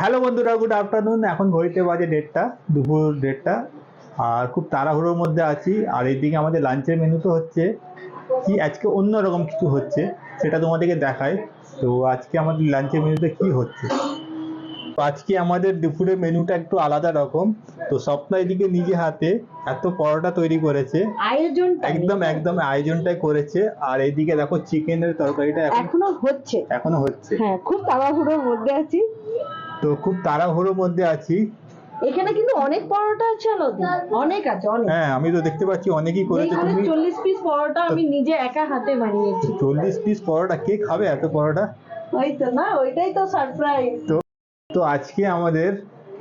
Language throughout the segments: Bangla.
হ্যালো বন্ধুরা, গুড আফটারনুন। এখন ঘড়িতে বাজে 1:30, দুপুর 1:30। আর খুব তাড়াহুড়োর মধ্যে আছি। আর এইদিকে আমাদের লাঞ্চের মেনু তো হচ্ছে কি, আজকে অন্যরকম কিছু হচ্ছে, সেটা তোমাদেরকে দেখাই। তো আজকে আমাদের লাঞ্চের মেনুতে কি হচ্ছে। তো আজকে আমাদের দুপুরের মেনুটা একটু আলাদা রকম। তো স্বপ্না এদিকে নিজে হাতে এত পরোটা তৈরি করেছে, আয়োজনটা একদম একদম আয়োজনটাই করেছে। আর এইদিকে দেখো চিকেনের তরকারিটা এখনো হচ্ছে। এখনো হচ্ছে। হ্যাঁ, খুব তাড়াহুড়োর মধ্যে আছি। তো খুব তাড়াহুড়োর মধ্যে আছি। এখানে কিন্তু অনেক পরোটা আছে আলাদা, অনেক আছে অনেক। হ্যাঁ, আমি তো দেখতে পাচ্ছি অনেকই করেছে। এখানে তুমি 40 পিস পরোটা তো আমি নিজে একা হাতে বানিয়েছি। 40 পিস পরোটা কে খাবে এত পরোটা? ওই তো না, ওইটাই তো সারপ্রাইজ। তো তো আজকে আমাদের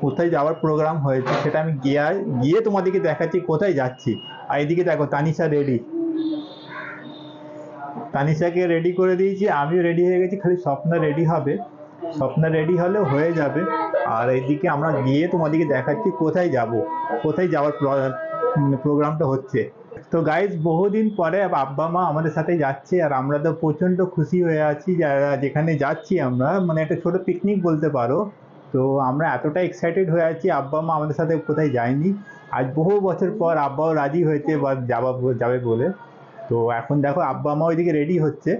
কোথায় যাওয়ার প্রোগ্রাম হয়েছে সেটা আমি গিয়ে গিয়ে তোমাদেরকে দেখাচ্ছি কোথায় যাচ্ছি। আর এদিকে দেখো তানিশা রেডি, তানিশাকে রেডি করে দিয়েছি, আমিও রেডি হয়ে গেছি, খালি স্বপ্না রেডি হবে। স্বপ্না রেডি হলে হয়ে যাবে। আর এইদিকে আমরা গিয়ে তোমাদেরকে দেখাচ্ছি কোথায় যাব, কোথায় যাওয়ার প্রোগ্রামটা হচ্ছে। তো গাইজ, বহুদিন পরে আব্বা মা আমাদের সাথে যাচ্ছে, আর আমরা তো প্রচন্ড খুশি হয়ে আছি যারা যেখানে যাচ্ছি আমরা, মানে একটা ছোট পিকনিক বলতে পারো। তো আমরা এতটা এক্সাইটেড হয়ে আছি, আব্বা মা আমাদের সাথে কোথায় যায়নি। আজ বহু বছর পর আব্বাও রাজি হয়েছে বা যাবে বলে। তো এখন দেখো আব্বা মা ওইদিকে রেডি হচ্ছে।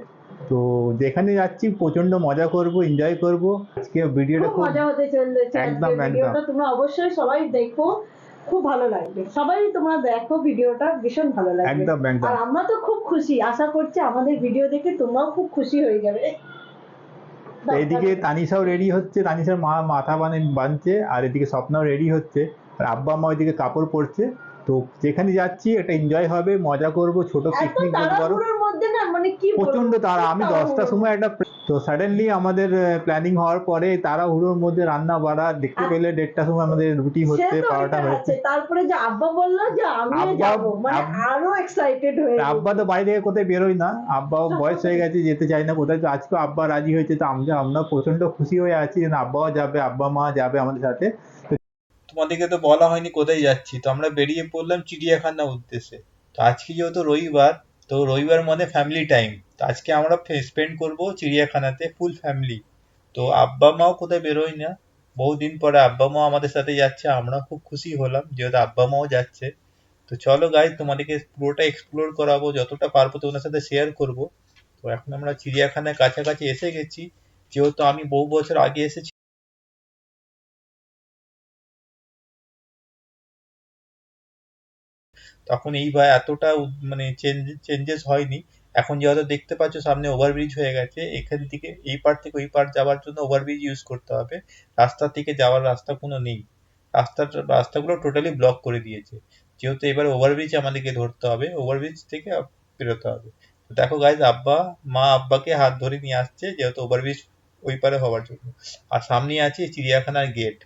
তো যেখানে যাচ্ছি প্রচন্ড মজা করব, এনজয় করব। আজকে ভিডিওটা খুব খুব মজা হতে চলেছে। একদম আজকের একদম ভিডিওটা তোমরা অবশ্যই সবাই দেখো, খুব ভালো লাগবে। সবাই তোমরা দেখো, ভিডিওটা ভীষণ ভালো লাগবে। একদম আর একদম। আমরা তো খুব খুশি, আশা করছি আমাদের ভিডিও দেখে তোমরাও খুব খুশি হয়ে যাবে। এইদিকে তানিশাও রেডি হচ্ছে, তানিশার মা মাথা বাঁধছে, আর এদিকে স্বপ্নাও রেডি হচ্ছে, আর আব্বা মা ওইদিকে কাপড় পরছে। তো যেখানে যাচ্ছি এটা এনজয় হবে, মজা করব, ছোট এত পিকনিক বলতে পারো। তাড়াহুড়োর মধ্যে না, মানে কি বলবো, প্রচন্ড তাড়া। খুব আমি 10টার তাড়াহুড়োর সময় মধ্যে। একটা তো সাডেনলি আমাদের প্ল্যানিং হওয়ার পরে তাড়াহুড়োর মধ্যে রান্না বাড়া দেখতে আর পেলে 1:30টার সময় আমাদের রুটি সে হচ্ছে, তো পরোটা ওইটা হচ্ছে। আছে, তারপরে যে আব্বা বললো যে আমিও আব্বা যাব, মানে আরো এক্সাইটেড হয়ে আব্বা গেছি। তো বাড়ি থেকে কোথায় বেরোয় না, আব্বাও বয়স হয়ে গেছে, যেতে চায় না কোথায়। তো আজকে আব্বা রাজি হয়েছে, তো আমরা প্রচন্ড খুশি হয়ে আছি যে না, আব্বাও যাবে, আব্বা মা যাবে আমাদের সাথে। তোমাদেরকে তো বলা হয়নি কোথায় যাচ্ছি। তো আমরা বেরিয়ে পড়লাম চিড়িয়াখানার উদ্দেশ্যে। তো আজকে যেহেতু রবিবার, তো রবিবার মানে ফ্যামিলি টাইম। তো আজকে আমরা স্পেন্ড করব চিড়িয়াখানাতে ফুল ফ্যামিলি। তো আব্বা মাও কোথায় বেরোয় না, বহুদিন পরে আব্বা মা আমাদের সাথে যাচ্ছে, আমরা খুব খুশি হলাম যেহেতু আব্বা মাও যাচ্ছে। তো চলো গাইজ, তোমাদেরকে পুরোটা এক্সপ্লোর করাবো, যতটা পারবো তোমাদের সাথে শেয়ার করব। তো এখন আমরা চিড়িয়াখানার কাছাকাছি এসে গেছি, যেহেতু আমি বহু বছর আগে এসেছি, তখন এইবার এতটা মানে চেঞ্জেস হয়নি। এখন যেহেতু দেখতে পাচ্ছ সামনে ওভারব্রিজ হয়ে গেছে, এখান থেকে এই পার থেকে ওই পার যাওয়ার জন্য ওভারব্রিজ ইউজ করতে হবে। রাস্তা থেকে যাওয়ার রাস্তা কোনো নেই। রাস্তাগুলো টোটালি ব্লক করে দিয়েছে, যেহেতু এবার ওভারব্রিজ আমাদেরকে ধরতে হবে, ওভারব্রিজ থেকে বেরোতে হবে। তো দেখো গাইজ, মা আব্বাকে হাত ধরে নিয়ে আসছে যেহেতু ওভারব্রিজ ওই পারে হওয়ার জন্য। আর সামনে আছে চিড়িয়াখানার গেট,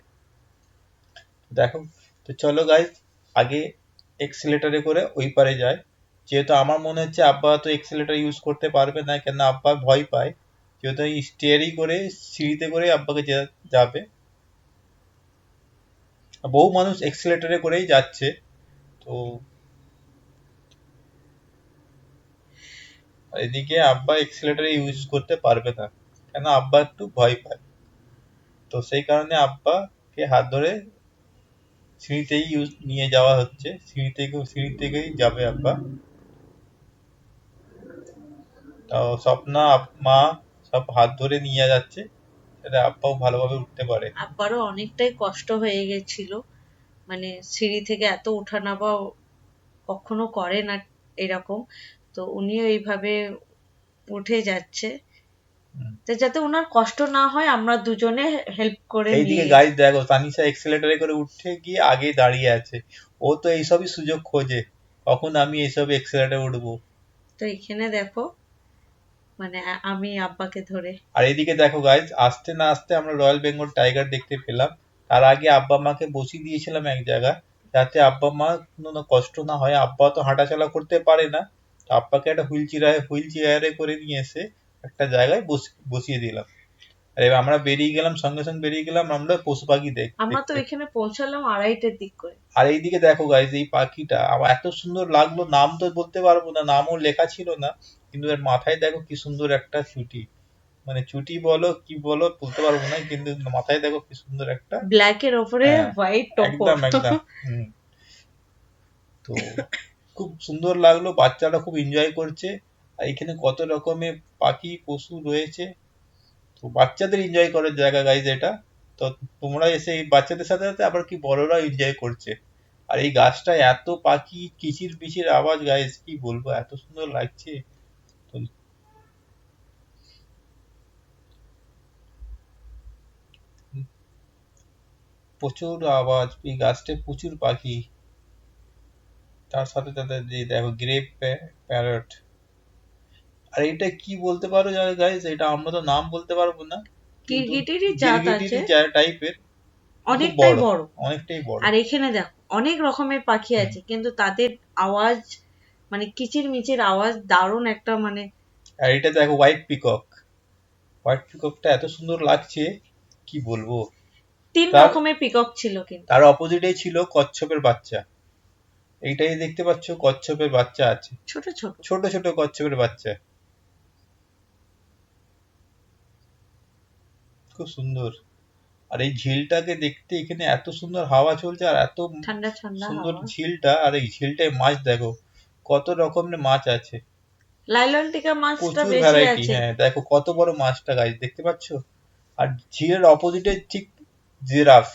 দেখো। তো চলো গাইজ, আগে এক্সিলেটরে করে ওই পারে যায়। যেহেতু আমার মনে হচ্ছে আব্বা তো এক্সিলেটর ইউজ করতে পারবে না, কেন আব্বা ভয় পায়, যেহেতু এই স্টিয়ারিং করে সিঁড়িতে করে আব্বাকে যাবে। বহু মানুষ এক্সিলেটরে করেই যাচ্ছে। তো এদিকে আব্বা এক্সিলেটর ইউজ করতে পারবে না, কেন আব্বা একটু ভয় পায়। তো সেই কারণে আব্বাকে হাত ধরে সিঁড়িতেই নিয়ে যাওয়া হচ্ছে, সিঁড়ি থেকেই যাবে আব্বা। তাও স্বপ্না মা সব হাত ধরে নিয়ে যাচ্ছে, যাতে আব্বাও ভালোভাবে উঠতে পারে। আব্বারও অনেকটাই কষ্ট হয়ে গেছিল, মানে সিঁড়ি থেকে এত ওঠানামা কখনো করে না এরকম। তো উনিও এইভাবে উঠে যাচ্ছে, হুম। তো যাতে ওনার কষ্ট না হয় আমরা দুজনে হেল্প করে এইদিকে নিয়ে গাইজ দেখো, তানিশা এক্সেলেটরে করে উঠে গিয়ে আগে দাঁড়িয়ে আছে। ও তো এইসবই সুযোগ খোঁজে, কখন আমি এইসব এক্সেলেটরে উঠবো। তো এখানে দেখো, মানে আমি আব্বাকে ধরে। আর এইদিকে দেখো গাইজ, আসতে না আসতে আমরা রয়্যাল বেঙ্গল টাইগার দেখতে পেলাম। তার আগে আব্বা মাকে বসিয়ে দিয়েছিলাম এক জায়গায়, যাতে আব্বা মা কোনো কষ্ট না হয়। আব্বা তো হাঁটাচলা করতে পারে না, তো আব্বাকে একটা হুইল চেয়ারে করে নিয়ে এসে একটা জায়গায় বসিয়ে দিলাম। আর এবার আমরা বেরিয়ে গেলাম, সঙ্গে সঙ্গে বেরিয়ে গেলাম আমরা পশু পাখি আমরা তো দেখতে। এখানে পৌঁছালাম 2:30টার দিক করে। আর এইদিকে দেখো গাইজ, এই পাখিটা আমার এত সুন্দর লাগলো, নাম তো বলতে পারবো না, নামও লেখা ছিল না, কিন্তু এর মাথায় দেখো কি সুন্দর একটা ছুটি। মানে চুটি বলো কি বলো বলতে পারবো না, কিন্তু মাথায় দেখো কি সুন্দর একটা। ব্ল্যাকের ওপরে হ্যাঁ, হোয়াইট টপর। একদম একদম। তো খুব সুন্দর লাগলো, বাচ্চারা খুব এনজয় করছে। আর এখানে কত রকমের পাখি পশু রয়েছে, তো বাচ্চাদের এনজয় করার জায়গা গাইজ এটা। তো তোমরা এসে এই বাচ্চাদের সাথে সাথে আবার কি বড়রা এনজয় করছে। আর এই গাছটায় এত পাখি কিচির পিচির আওয়াজ গাইজ, কি বলবো, এত সুন্দর লাগছে। তো প্রচুর আওয়াজ, এই গাছটায় প্রচুর পাখি। তার সাথে সাথে যে দেখো গ্রে প্যারট। আর এটা কি বলতে পারো গাইজ, এটা আমরা তো নাম বলতে পারবো না, কিন্তু গিরগিটিরই জাত আছে, গিরগিটিরই টাইপের, খুব অনেকটাই বড়, বড়। অনেকটাই বড়। আর এখানে দেখো অনেক রকমের পাখি আছে, কিন্তু তাদের আওয়াজ মানে কিচির মিচির আওয়াজ দারুণ একটা মানে। আর এটা দেখো হোয়াইট পিকক, হোয়াইট পিককটা এত সুন্দর লাগছে, কি বলবো। 3 তার রকমের পিকক ছিল কিন্তু। তার অপোজিটে ছিল কচ্ছপের বাচ্চা। এইটাই দেখতে পাচ্ছ, কচ্ছপের বাচ্চা আছে, ছোট ছোট। ছোট ছোট কচ্ছপের বাচ্চা, খুব সুন্দর। আর এই ঝিলটাকে দেখতে, এখানে এত সুন্দর হাওয়া চলছে আর এত ঠান্ডা ঠান্ডা সুন্দর হাওয়া। ঝিলটা। আর এই ঝিলটায় মাছ দেখো, কত রকমের মাছ আছে, লাইলন টিকা মাছটা প্রচুর বেশি ভ্যারাইটি। আছে। হ্যাঁ দেখো কত বড় মাছটা গাছ দেখতে পাচ্ছ। আর ঝিলের অপোজিটে ঠিক জিরাফ,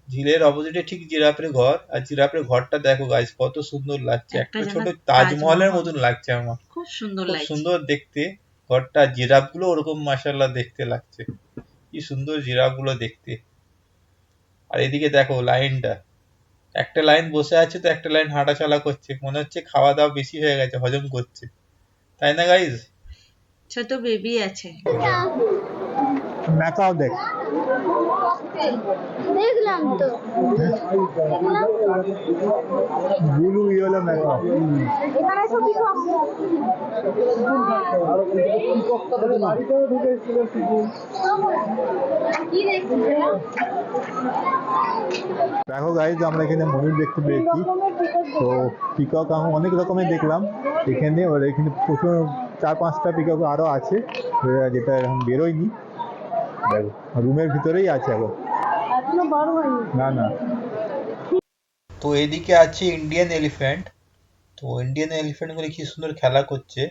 ঝিলের অপোজিটে ঠিক জিরাফের ঘর। আর জিরাফের ঘরটা দেখো গাইস কত সুন্দর লাগছে, একটা একটা যেন ছোট তাজমহলের তাজমহল। মতন লাগছে আমার, খুব সুন্দর খুব লাগছে। সুন্দর দেখতে ঘরটা। জিরাফ গুলো ওরকম মাশাআল্লাহ দেখতে লাগছে, কি সুন্দর জিরাফ গুলো দেখতে। আর এদিকে দেখো লাইনটা, একটা লাইন বসে আছে তো একটা লাইন হাঁটাচলা করছে, মনে হচ্ছে খাওয়া দাওয়া বেশি হয়ে গেছে, হজম করছে, তাই না গাইজ? ছোট বেবি আছে। ম্যাকাও দেখ, দেখলাম তো ব্লু ইয়েলো ম্যাকাও। এখানে ছবি কি দেখছিস দেখো গাইজ, আমরা এখানে ময়ূর দেখতে পেয়েছি। তো পিকক আমি অনেক রকমের দেখলাম এখানে, আর এখানে প্রচুর 4-5টা পিকক আরও আছে, যেটা এখন বেরোয়নি। দেখো রুমের ভিতরেই আছে এখন, এখনো বড় হয়নি। না না। তো এদিকে আছে ইন্ডিয়ান এলিফ্যান্ট। তো ইন্ডিয়ান এলিফ্যান্ট গুলো কি সুন্দর খেলা করছে।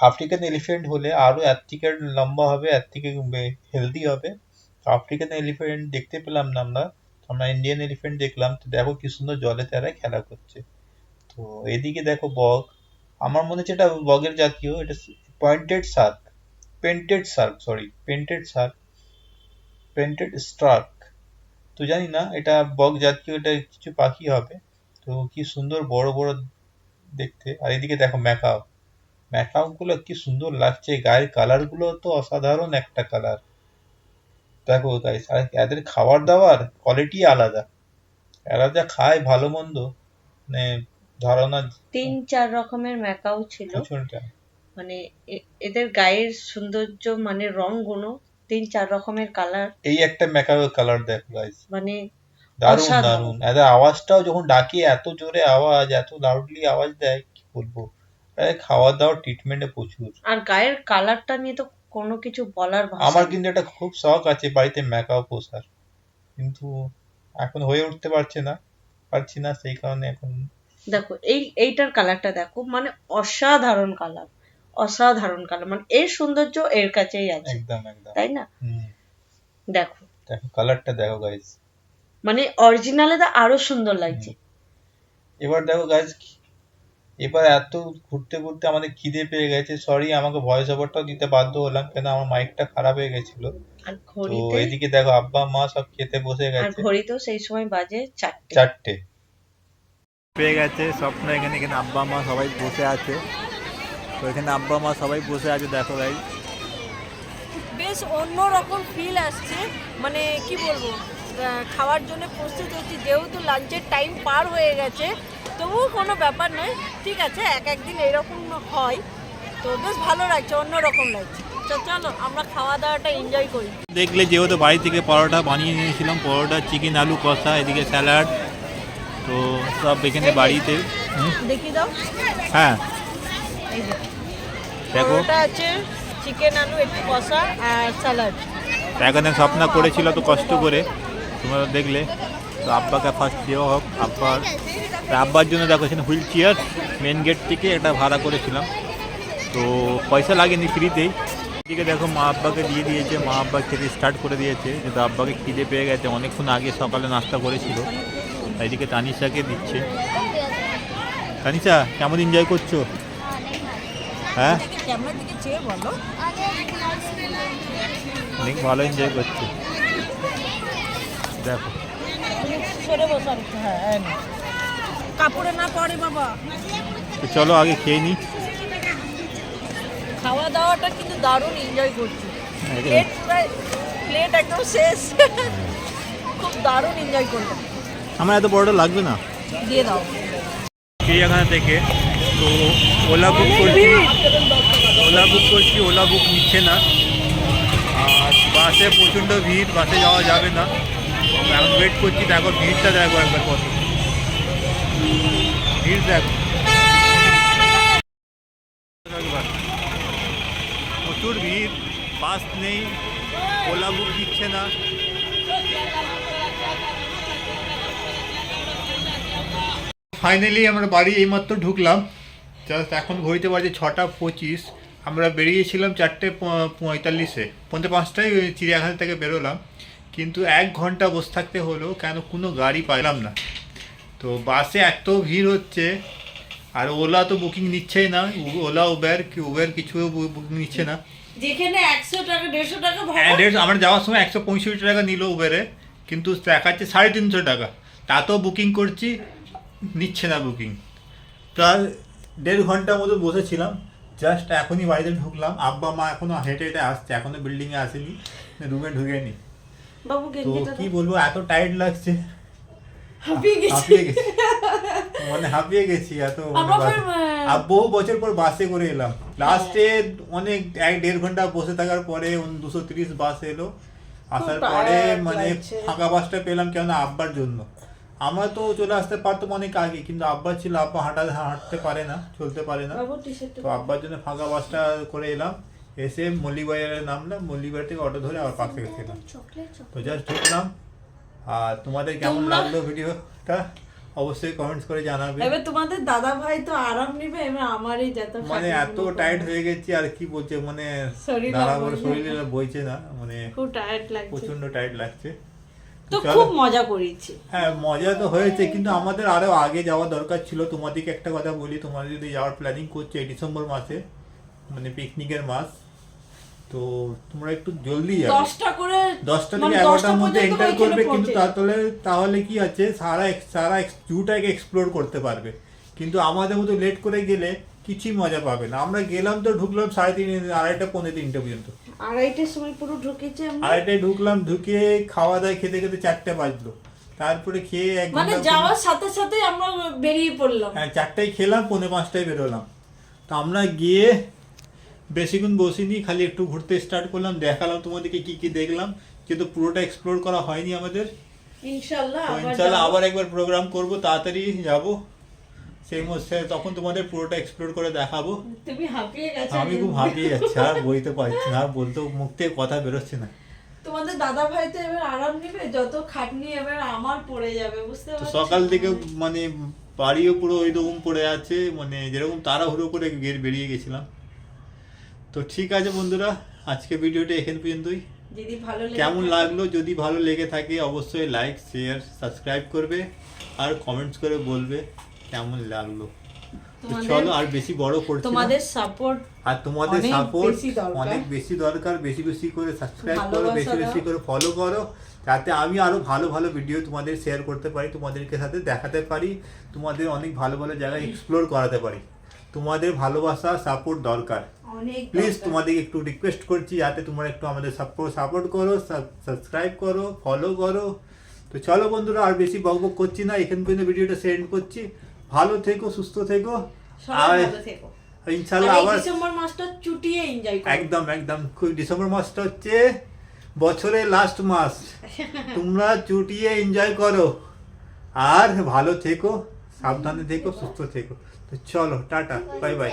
আফ্রিকান এলিফ্যান্ট হলে আরো এর থেকে লম্বা হবে, এর থেকে হেলদি হবে। আফ্রিকান এলিফ্যান্ট দেখতে পেলাম না আমরা, আমরা ইন্ডিয়ান এলিফ্যান্ট দেখলাম। তো দেখো কি সুন্দর জলে তারা খেলা করছে। তো এদিকে দেখো বগ, আমার মনে হচ্ছে এটা বগের জাতীয়, এটা পয়েন্টেড শার্ক, পেন্টেড স্টার্ক। তো জানি না এটা বক জাতীয়, এটা কিছু পাখি হবে। তো কি সুন্দর বড় বড় দেখতে। আর এদিকে দেখো ম্যাকাও, ম্যাকাও গুলো কি সুন্দর লাগছে, গায়ের কালার গুলো তো অসাধারণ একটা কালার। দেখো গাইস, আর এদের খাবার দাবার কোয়ালিটি আলাদা, এরা যা খায় ভালো মন্দ মানে ধারণা 3-4 রকমের ম্যাকাও ছিল। প্রচুরটা। মানে এদের গায়ের সৌন্দর্য মানে রং গুলো 3-4 রকমের কালার। এই একটা ম্যাকাও কালার দেখো গাইস, মানে দারুণ অসাধারণ। দারুণ। এদের আওয়াজটাও যখন ডাকে এত জোরে আওয়াজ, এত লাউডলি আওয়াজ দেয়, কি বলবো। খাওয়া দাওয়ার ট্রিটমেন্টে প্রচুর। আর গায়ের কালারটা নিয়ে তো কোনো কিছু বলার ভাষা আমার নেই। কিন্তু একটা খুব শখ আছে বাড়িতে ম্যাকাও পোষার, কিন্তু এখন হয়ে উঠতে পারছি না, সেই কারণে এখন। দেখো এইটার কালারটা দেখো, মানে অসাধারণ কালার, অসাধারণ কালার, মানে এর সৌন্দর্য এর কাছেই আছে, একদম একদম। তাই না? দেখো দেখো কালারটা দেখো গাইস, মানে অরিজিনালে তো আরো সুন্দর লাগছে। এবার দেখো গাইস, এবার এত ঘুরতে ঘুরতে আমাদের খিদে পেয়ে গেছে। সরি, আমাকে ভয়েস ওভারটাও দিতে বাধ্য হলাম, কেন আমার মাইকটা খারাপ হয়ে গেছিল। আর তো ঘড়িতে, এদিকে দেখো আব্বা মা সব খেতে বসে আর গেছে, ঘড়িতেও সেই সময় বাজে 4টে। 4টে পেয়ে গেছে স্বপ্ন, এখানে এখানে আব্বা মা সবাই বসে আছে। তো এখানে আব্বা মা সবাই বসে আছে, দেখো গাইজ। বেশ অন্যরকম ফিল আসছে, মানে কি বলবো, খাওয়ার জন্য প্রস্তুত হচ্ছি, যেহেতু লাঞ্চের টাইম পার হয়ে গেছে, তবুও কোনো ব্যাপার নয়, ঠিক আছে, এক একদিন এরকম হয়, তো বেশ ভালো লাগছে, অন্যরকম লাগছে। তো চলো আমরা খাওয়া দাওয়াটা এনজয় করি। দেখলে যেহেতু বাড়ি থেকে পরোটা বানিয়ে নিয়েছিলাম, পরোটা, চিকেন আলু কষা, এদিকে স্যালাড, তো সব এখানে বাড়িতে। দেখি দাও, হ্যাঁ এই যে দেখো, পরোটা আছে, চিকেন আলু একটু কষা আর স্যালাড। এখানে স্বপ্না করেছিল তো কষ্ট করে, তোমরা দেখলে। তো আব্বাকে ফার্স্ট দেওয়া হোক। আব্বার জন্য দেখো এখানে হুইল চেয়ার মেন গেট থেকে এটা ভাড়া করেছিলাম, তো পয়সা লাগেনি, ফ্রিতেই। এদিকে দেখো মা আব্বাকে দিয়ে দিয়েছে, মা আব্বা খেতে স্টার্ট করে দিয়েছে, যেহেতু আব্বাকে খিদে পেয়ে গেছে, অনেকক্ষণ আগে সকালে নাস্তা করেছিল। এদিকে তানিশাকে দিচ্ছে। তানিশা কেমন এনজয় করছো? হ্যাঁ ক্যামেরার দিকে চেয়ে বলো। অনেক ভালো এনজয় করছে দেখো। সরে বসো। হ্যাঁ কাপড়ে না পড়ে বাবা। তো চলো আগে খেয়ে নিই। খাওয়া দাওয়াটা কিন্তু দারুণ এনজয় করছি। প্লেট একদম শেষ, খুব দারুণ এনজয় করলাম। আমার এত বড়টা লাগবে না, দিয়ে দাও। চিড়িয়াখানা থেকে তো ওলা বুক করছি, ওলা বুক নিচ্ছে না। আর বাসে প্রচণ্ড ভিড়, বাসে যাওয়া যাবে না। এখন ওয়েট করছি, দেখো ভিড়টা দেখো একবার কত ভিড় দেখো, প্রচুর ভিড়, বাস নেই, ওলা বুক দিচ্ছে না। ফাইনালি আমরা বাড়ি এইমাত্র ঢুকলাম, জাস্ট এখন ঘড়িতে বাজে 6:25। আমরা বেরিয়েছিলাম 4:45-এ, 5:45টায় চিড়িয়াখানা থেকে বেরোলাম, কিন্তু 1 ঘন্টা বসে থাকতে হলো, কেন কোনো গাড়ি পাইলাম না। তো বাসে এত ভিড় হচ্ছে, আর ওলা তো বুকিং নিচ্ছেই না, ওলা উবের কিছু বুকিং নিচ্ছে না। যেখানে 100 টাকা 150 টাকা ভাড়া, আমরা যাওয়ার সময় 165 টাকা নিল উবেরে, কিন্তু দেখাচ্ছে 350 টাকা। তাতেও বুকিং করছি, নিচ্ছে না বুকিং। প্রায় 1.5 ঘন্টার মতো বসেছিলাম, জাস্ট এখনই বাড়িতে ঢুকলাম। আব্বা মা এখনো হেঁটে হেঁটে আসছে, এখনো বিল্ডিংয়ে আসেনি, রুমে ঢুকেনি। বাবু তো কি বলবো, এত টায়ার্ড লাগছে, হাঁপিয়ে গেছি, মানে হাঁপিয়ে গেছি এত। বহু বছর পর বাসে করে এলাম, লাস্টে অনেক 1-1.5 ঘন্টা বসে থাকার পরে 230 বাস এলো। আসার পরে মানে ফাঁকা বাসটা পেলাম, কেন আব্বার জন্য। আমরা তো চলে আসতে পারতাম অনেক আগে, কিন্তু আব্বা ছিল, আব্বা হাঁটতে পারে না, চলতে পারে না। তো আব্বার জন্য ফাঁকা বাসটা করে এলাম, এসে মল্লিকবাজারে নামলাম, মল্লিকবাজার থেকে অটো ধরে আবার পাশে গেছিলাম। তো জাস্ট ঢুকলাম। আর তোমাদের কেমন লাগলো ভিডিওটা অবশ্যই কমেন্টস করে জানাবে। এবার তোমাদের দাদা ভাই তো আরাম নেবে, এবার আমারই যত মানে এত টায়ার্ড হয়ে গেছি, আর কি বলছে, মানে শরীরে বইছে না, মানে খুব টায়ার্ড লাগছে, প্রচন্ড টায়ার্ড লাগছে। তো খুব মজা করেছি। হ্যাঁ মজা তো হয়েছে, কিন্তু আমাদের আরো আগে যাওয়া দরকার ছিল। তোমাদেরকে একটা কথা বলি, তোমাদের যদি যাওয়ার প্ল্যানিং করছো এই ডিসেম্বর মাসে, মানে পিকনিকের মাস, তো তোমরা একটু জলদি যাবে। 10টা থেকে 11টার মধ্যে এন্টার করবে, কিন্তু তাহলে কি আছে, সারা জুটাকে এক্সপ্লোর করতে পারবে। কিন্তু আমাদের মতো লেট করে গেলে কিছুই মজা পাবে না। আমরা গেলাম তো ঢুকলাম 2:30, 2:30, 3:45 পর্যন্ত। 2:30টার সময় পুরো ঢুকেছি আমরা। 2:30টায় ঢুকলাম, ঢুকে খাওয়া দাওয়া খেতে 4টা বাজলো। তারপরে খেয়ে 1 মানে ঘন্টা, যাওয়ার সাথে সাথে আমরা বেরিয়ে পড়লাম। হ্যাঁ 4টায় খেলাম, 4:45টায় বেরোলাম। তো আমরা গিয়ে বেশিক্ষণ বসিনি, খালি একটু ঘুরতে স্টার্ট করলাম, দেখালাম তোমাদেরকে কি কি দেখলাম, কিন্তু পুরোটা এক্সপ্লোর করা হয়নি আমাদের। ইনশাআল্লাহ আবার একবার প্রোগ্রাম করব, তাড়াতাড়ি যাব সেই মধ্যে, তখন তোমাদের পুরোটা এক্সপ্লোর করে দেখাবো। তুমি হাঁপিয়ে গেছো। আমি খুব হাঁপিয়ে যাচ্ছি, আর বলতে পারছি না, আর বলতে মুখ থেকে কথা বেরোচ্ছে না। তোমাদের দাদা ভাই তো এবার আরাম নেবে, যত খাটনি এবার আমার পড়ে যাবে, বুঝতে তো পারছো? সকাল থেকে মানে বাড়িও পুরো ওই রকম পড়ে আছে, মানে যেরকম তাড়াহুড়ো করে বেরিয়ে গেছিলাম। তো ঠিক আছে বন্ধুরা, আজকে ভিডিওটা এখান পর্যন্তই। যদি ভালো লাগে, কেমন লাগলো, যদি ভালো লেগে থাকে অবশ্যই লাইক, শেয়ার, সাবস্ক্রাইব করবে, আর কমেন্টস করে বলবে কেমন লাগলো। তো চলো আর বেশি বড় করছি না, তোমাদের সাপোর্ট, আর তোমাদের সাপোর্ট অনেক বেশি দরকার। বেশি বেশি করে সাবস্ক্রাইব করো, বেশি বেশি করে ফলো করো, যাতে আমি আরো ভালো ভালো ভিডিও তোমাদের শেয়ার করতে পারি, তোমাদেরকে সাথে দেখাতে পারি, তোমাদের অনেক ভালো ভালো জায়গা এক্সপ্লোর করাতে পারি। তোমাদের ভালোবাসা সাপোর্ট দরকার, প্লিজ তোমাদেরকে একটু রিকোয়েস্ট করছি, যাতে তোমরা একটু আমাদের সাপোর্ট করো, সাবস্ক্রাইব করো, ফলো করো। তো চলো বন্ধুরা, আর বেশি বকবক করছি না, এখান পর্যন্ত ভিডিওটা সেন্ড করছি। ভালো থেকো, সুস্থ থেকো, আর ইনশাআল্লাহ আবার ডিসেম্বর মাসটা চুটিয়ে এনজয় করো। একদম একদম, ডিসেম্বর মাসটা হচ্ছে বছরের লাস্ট মাস, তোমরা চুটিয়ে এনজয় করো, আর ভালো থেকো, সাবধানে থেকো, সুস্থ থেকো। তো চলো টাটা, বাই বাই।